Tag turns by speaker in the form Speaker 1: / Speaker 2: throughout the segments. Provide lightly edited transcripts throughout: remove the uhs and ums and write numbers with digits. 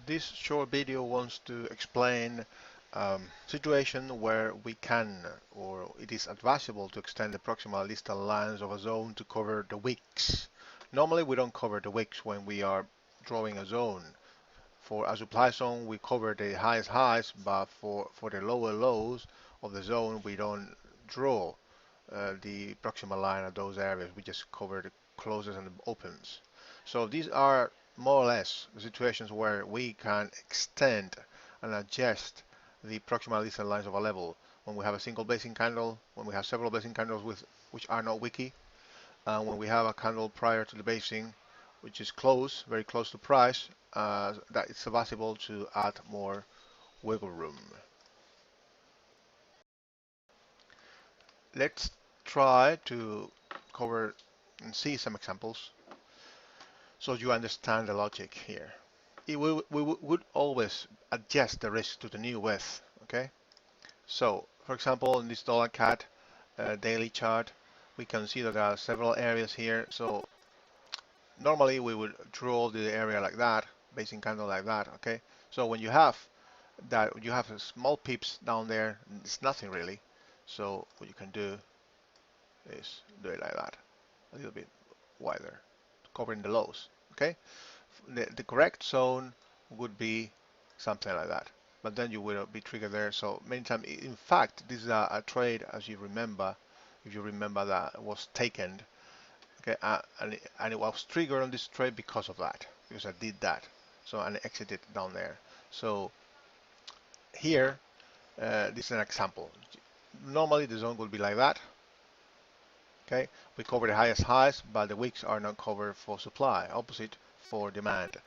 Speaker 1: This short video wants to explain situation where we can or it is advisable to extend the proximal distal lines of a zone to cover the wicks. Normally we don't cover the wicks when we are drawing a zone. For a supply zone we cover the highest highs, but for the lower lows of the zone we don't draw the proximal line at those areas. We just cover the closest and the opens. So these are more or less the situations where we can extend and adjust the proximal distal lines of a level when we have a single blazing candle, when we have several blazing candles which are not wicky, and when we have a candle prior to the basing which is close, very close to price, that it's advisable to add more wiggle room. Let's try to cover and see some examples so you understand the logic here. We would always adjust the risk to the new width, okay? So, for example, in this dollar cat daily chart, we can see that there are several areas here. So normally we would draw the area like that, basing candle like that, okay? So when you have that, you have a small pips down there, it's nothing really. So what you can do is do it like that, a little bit wider, covering the lows, okay? The correct zone would be something like that, but then you will be triggered there. So many times, in fact, this is a trade, as you remember, if you remember, that was taken, okay, and it was triggered on this trade because of that, because I did that. So and I exited down there. So here, this is an example. Normally the zone would be like that. Okay, we cover the highest highs, but the wicks are not covered for supply, opposite for demand,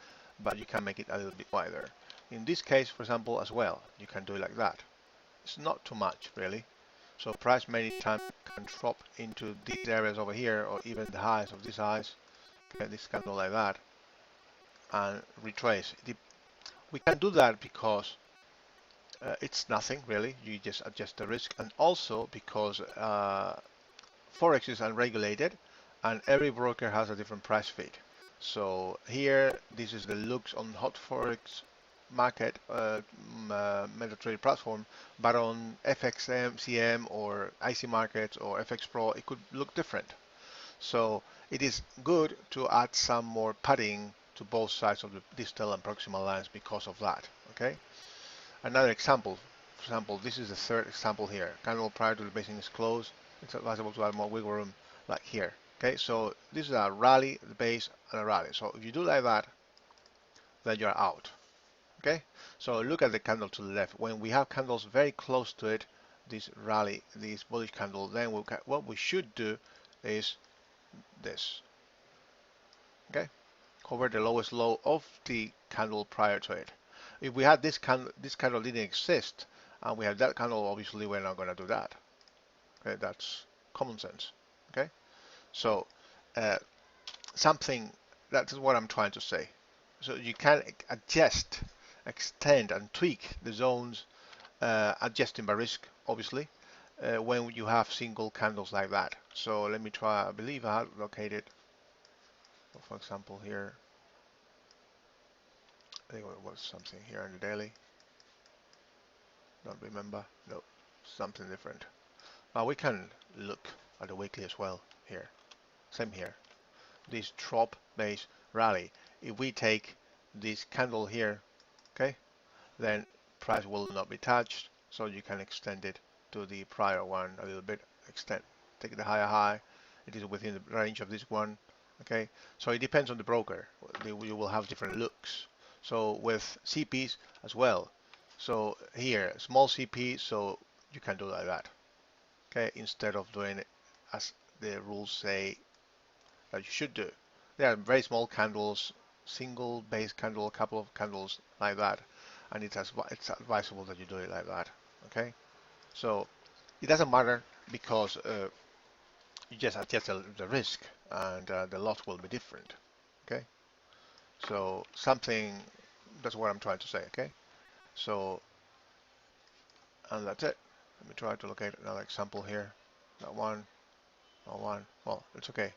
Speaker 1: but you can make it a little bit wider. In this case, for example, as well, you can do it like that. It's not too much, really. So price many times can drop into these areas over here, or even the highs of these highs, okay, this candle like that, and retrace. We can do that because it's nothing, really. You just adjust the risk, and also because Forex is unregulated and every broker has a different price feed. So here, this is the looks on hot Forex market MetaTrader platform, but on FXM, CM or IC markets or FX Pro, it could look different. So it is good to add some more padding to both sides of the distal and proximal lines because of that. Okay. Another example, for example, this is the third example here. Candle prior to the basing is closed. It's advisable to add more wiggle room like here. Okay, so this is a rally, the base, and a rally. So if you do like that, then you're out. Okay, so look at the candle to the left. When we have candles very close to it, this rally, this bullish candle, then what we should do is this. Okay, cover the lowest low of the candle prior to it. If we had this candle didn't exist, and we have that candle, obviously we're not going to do that. Okay, that's common sense. Okay, so uh, something that is what I'm trying to say. So you can adjust, extend, and tweak the zones, adjusting by risk, obviously, when you have single candles like that. So let me try. I believe I have located, for example, here. I think it was something here in the daily. Don't remember. No, something different. Now we can look at the weekly as well here. Same here. This drop base rally. If we take this candle here, okay, then price will not be touched. So you can extend it to the prior one a little bit. Extend. Take the higher high. It is within the range of this one. Okay. So it depends on the broker. You will have different looks. So with CPs as well. So here, small CP, so you can do like that. Okay, instead of doing it as the rules say that you should do. They are very small candles, single base candle, a couple of candles like that, and it's advisable that you do it like that. Okay, so it doesn't matter because you just adjust the risk, and the lot will be different. Okay, so something, that's what I'm trying to say. Okay, so and that's it. Let me try to locate another example here. That one, that one. Well, it's okay.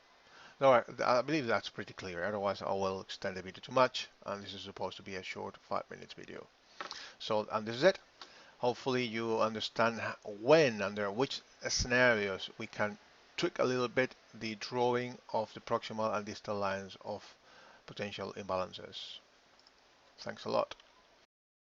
Speaker 1: No, I believe that's pretty clear. Otherwise, I will extend the video too much, and this is supposed to be a short 5 minutes video. So, and this is it. Hopefully, you understand when, under which scenarios, we can tweak a little bit the drawing of the proximal and distal lines of potential imbalances. Thanks a lot.